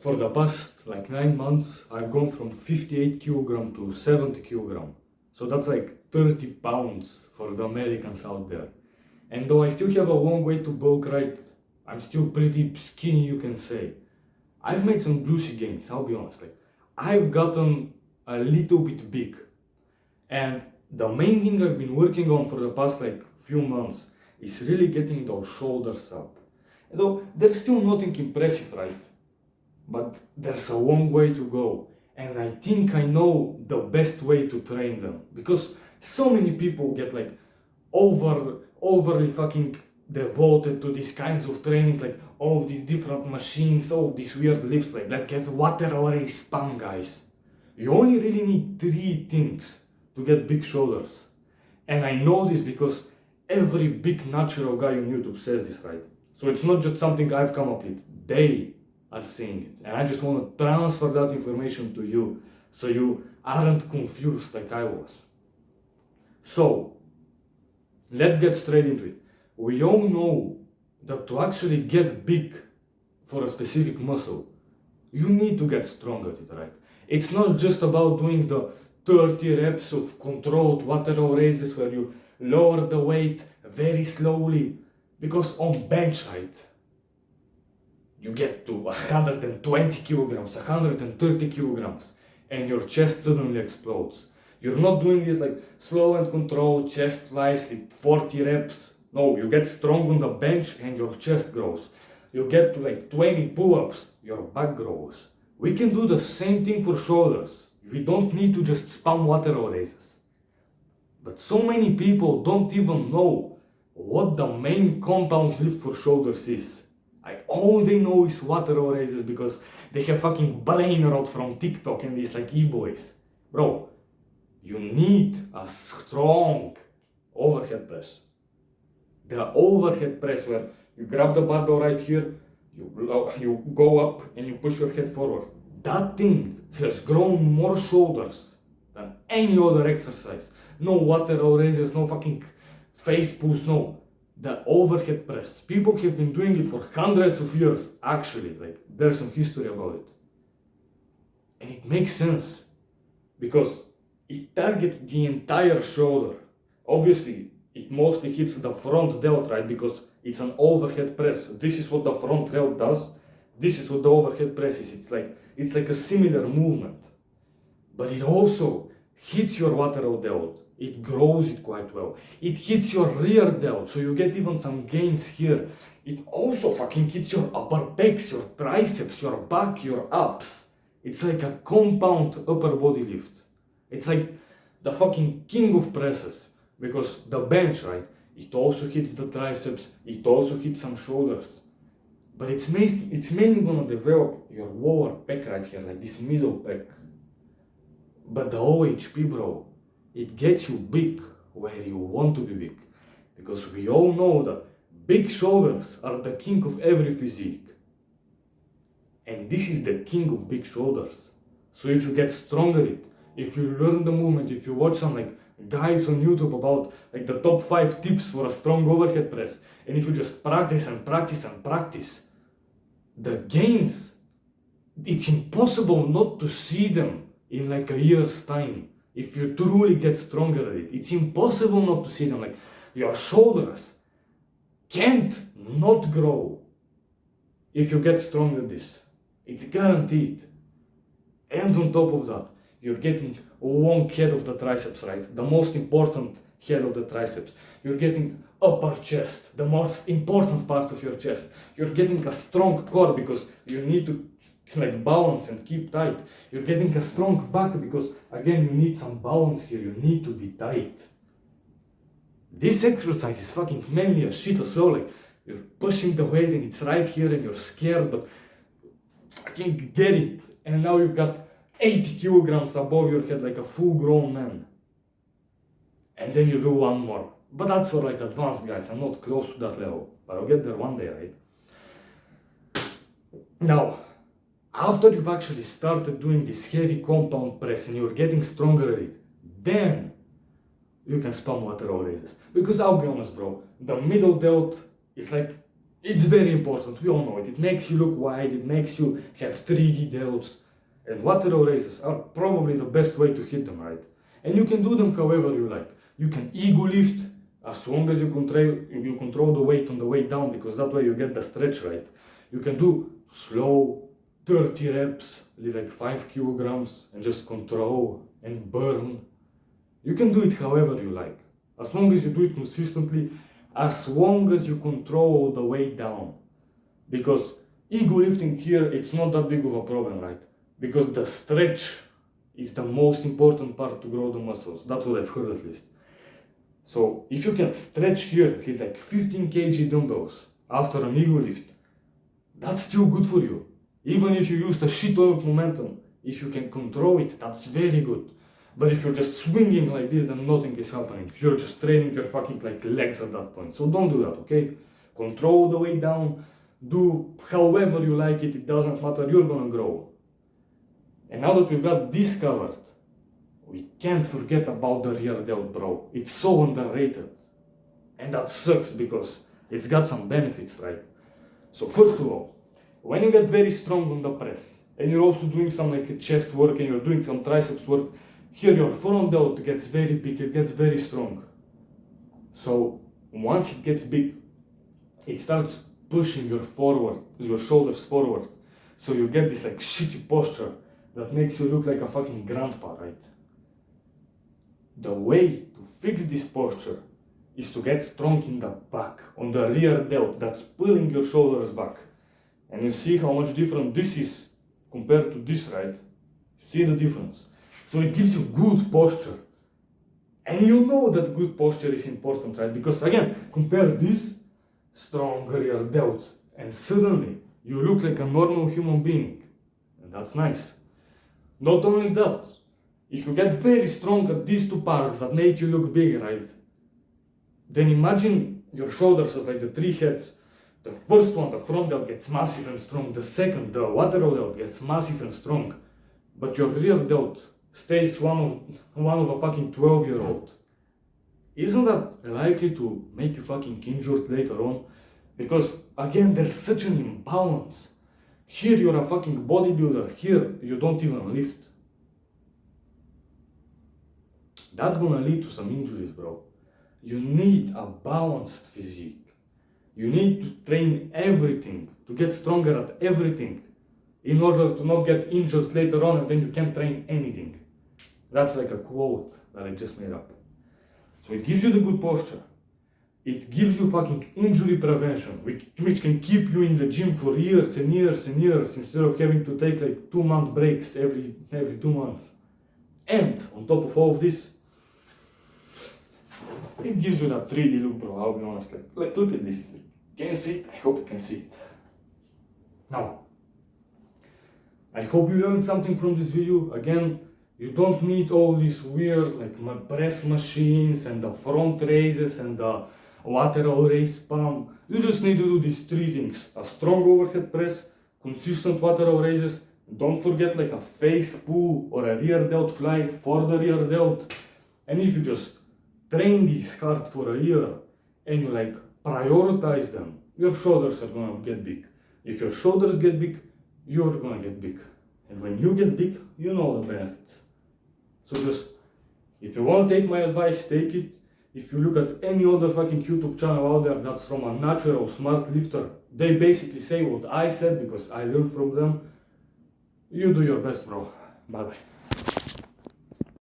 for the past like 9 months, I've gone from 58 kilogram to 70 kilogram. So that's like 30 pounds for the Americans out there. And though I still have a long way to bulk, right, I'm still pretty skinny, you can say. I've made some juicy gains, I'll be honest. Like, I've gotten a little bit big. And the main thing I've been working on for the past like few months is really getting those shoulders up. And though they're still nothing impressive, right? But there's a long way to go. And I think I know the best way to train them. Because so many people get like overly fucking devoted to these kinds of training, like all of these different machines, all of these weird lifts, like let's get water array spam, guys. You only really need 3 things to get big shoulders. And I know this because every big natural guy on YouTube says this, right? So it's not just something I've come up with. They are saying it. And I just want to transfer that information to you so you aren't confused like I was. So, let's get straight into it. We all know that to actually get big for a specific muscle, you need to get strong at it, right? It's not just about doing the 30 reps of controlled lateral raises where you lower the weight very slowly, because on bench, right, you get to 120 kilograms, 130 kilograms, and your chest suddenly explodes. You're not doing this like slow and controlled chest flies with 40 reps. No, you get strong on the bench and your chest grows. You get to like 20 pull-ups, your back grows. We can do the same thing for shoulders. We don't need to just spam lateral raises. But so many people don't even know what the main compound lift for shoulders is. Like, all they know is lateral raises because they have fucking brain rot from TikTok and these like e-boys. Bro, you need a strong overhead press. The overhead press where you grab the barbell right here, you go up and you push your head forward. That thing has grown more shoulders than any other exercise. No lateral raises, no fucking face pulls, no. The overhead press. People have been doing it for hundreds of years, actually. Like, there's some history about it. And it makes sense because it targets the entire shoulder. Obviously, it mostly hits the front delt, right? Because it's an overhead press. This is what the front delt does. This is what the overhead press is. It's like a similar movement. But it also hits your lateral delt. It grows it quite well. It hits your rear delt, so you get even some gains here. It also fucking hits your upper pecs, your triceps, your back, your abs. It's like a compound upper body lift. It's like the fucking king of presses. Because the bench, right, it also hits the triceps, it also hits some shoulders. But it's mainly gonna develop your lower pec right here, like this middle pec. But the OHP, bro, it gets you big where you want to be big. Because we all know that big shoulders are the king of every physique. And this is the king of big shoulders. So if you get strong at it, if you learn the movement, if you watch some like guides on YouTube about like the top 5 tips for a strong overhead press, and if you just practice and practice and practice, the gains, it's impossible not to see them in like a year's time. If you truly get stronger at it, it's impossible not to see them. Like, your shoulders can't not grow if you get strong at this. It's guaranteed. And on top of that, you're getting a long head of the triceps, right? The most important head of the triceps. You're getting upper chest, the most important part of your chest. You're getting a strong core because you need to like balance and keep tight. You're getting a strong back because again you need some balance here. You need to be tight. This exercise is fucking manly as shit as well. Like, you're pushing the weight and it's right here and you're scared, but fucking get it. And now you've got 80 kilograms above your head like a full grown man. And then you do one more. But that's for like advanced guys. I'm not close to that level, but I'll get there one day, right? Now, after you've actually started doing this heavy compound press and you're getting stronger at it, then you can spam lateral raises. Because I'll be honest, bro, the middle delt is like It's very important, we all know it. It makes you look wide, it makes you have 3D delts. And lateral raises are probably the best way to hit them, right? And you can do them however you like. You can ego lift as long as you control the weight on the way down, because that way you get the stretch right. You can do slow 30 reps with like 5 kilograms and just control and burn. You can do it however you like, as long as you do it consistently, as long as you control the weight down. Because ego lifting here, it's not that big of a problem, right? Because the stretch is the most important part to grow the muscles. That's what I've heard at least. So if you can stretch here, hit like 15 kg dumbbells after an ego lift, that's still good for you. Even if you used a shit ton of momentum, if you can control it, that's very good. But if you're just swinging like this, then nothing is happening. You're just training your fucking like legs at that point. So don't do that, okay? Control the way down, do however you like it, it doesn't matter, you're gonna grow. And now that we've got this covered, we can't forget about the rear delt, bro. It's so underrated. And that sucks because it's got some benefits, right? So first of all, when you get very strong on the press, and you're also doing some like chest work and you're doing some triceps work, here your front delt gets very big, it gets very strong. So once it gets big, it starts pushing your shoulders forward. So you get this like shitty posture that makes you look like a fucking grandpa, right? The way to fix this posture is to get strong in the back, on the rear delt, that's pulling your shoulders back. And you see how much different this is compared to this, right? See the difference? So it gives you good posture. And you know that good posture is important, right? Because again, compare this strong rear delts and suddenly you look like a normal human being. And that's nice. Not only that, if you get very strong at these two parts that make you look big, right? Then imagine your shoulders as like the three heads. The first one, the front delt, gets massive and strong. The second, the lateral delt, gets massive and strong. But your rear delt stays one of a fucking 12-year-old. Isn't that likely to make you fucking injured later on? Because again, there's such an imbalance. Here you're a fucking bodybuilder, here you don't even lift. That's gonna lead to some injuries, bro. You need a balanced physique. You need to train everything, to get stronger at everything, in order to not get injured later on and then you can't train anything. That's like a quote that I just made up. So it gives you the good posture. It gives you fucking injury prevention, which can keep you in the gym for years and years and years instead of having to take like 2-month breaks every 2 months. And on top of all of this, it gives you that 3D look, bro, I'll be honest. Like look at this. Can you see it? I hope you can see it. Now, I hope you learned something from this video. Again, you don't need all these weird like press machines and the front raises and the lateral raise pump. You just need to do these 3 things: a strong overhead press, consistent lateral raises, don't forget like a face pull or a rear delt fly for the rear delt. And if you just train these hard for a year and you like prioritize them, your shoulders are gonna get big. If your shoulders get big, you're gonna get big. And when you get big, you know the benefits. So just, if you want to take my advice, take it. If you look at any other fucking YouTube channel out there that's from a natural smart lifter, they basically say what I said because I learned from them. You do your best, bro. Bye bye.